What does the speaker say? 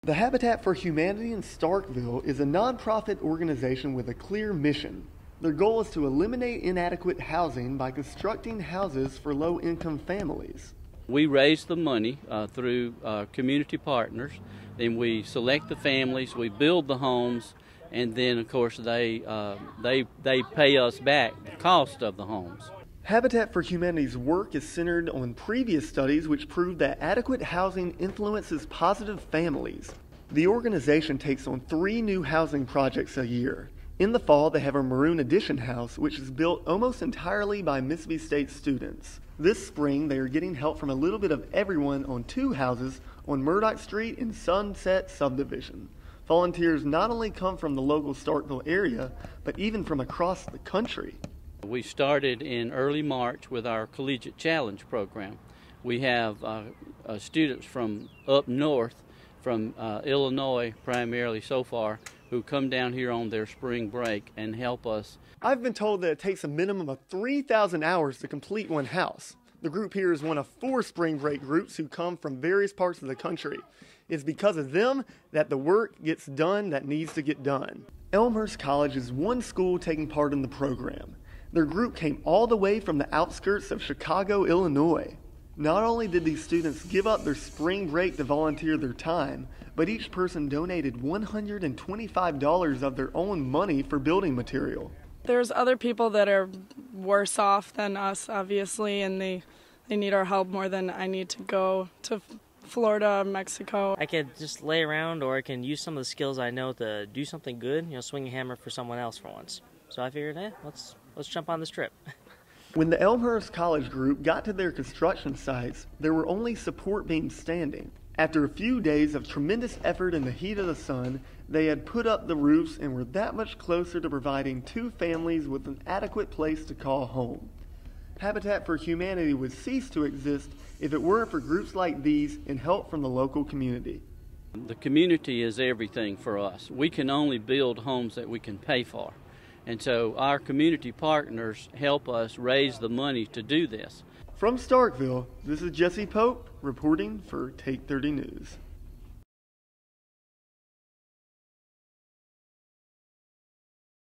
The Habitat for Humanity in Starkville is a nonprofit organization with a clear mission. Their goal is to eliminate inadequate housing by constructing houses for low-income families. We raise the money through community partners, then we select the families, we build the homes, and then of course they pay us back the cost of the homes. Habitat for Humanity's work is centered on previous studies which prove that adequate housing influences positive families. The organization takes on 3 new housing projects a year. In the fall, they have a Maroon Addition house, which is built almost entirely by Mississippi State students. This spring, they are getting help from a little bit of everyone on 2 houses on Murdoch Street in Sunset Subdivision. Volunteers not only come from the local Starkville area, but even from across the country. We started in early March with our Collegiate Challenge program. We have students from up north, from Illinois primarily so far, who come down here on their spring break and help us. I've been told that it takes a minimum of 3,000 hours to complete one house. The group here is one of 4 spring break groups who come from various parts of the country. It's because of them that the work gets done that needs to get done. Elmhurst College is one school taking part in the program. Their group came all the way from the outskirts of Chicago, Illinois. Not only did these students give up their spring break to volunteer their time, but each person donated $125 of their own money for building material. There's other people that are worse off than us, obviously, and they need our help more than I need to go to Florida, Mexico. I could just lay around, or I can use some of the skills I know to do something good, swing a hammer for someone else for once. So I figured, let's jump on this trip. When the Elmhurst College group got to their construction sites, there were only support beams standing. After a few days of tremendous effort in the heat of the sun, they had put up the roofs and were that much closer to providing 2 families with an adequate place to call home. Habitat for Humanity would cease to exist if it weren't for groups like these and help from the local community. The community is everything for us. We can only build homes that we can pay for. And so our community partners help us raise the money to do this. From Starkville, this is Jesse Pope reporting for Take 30 News.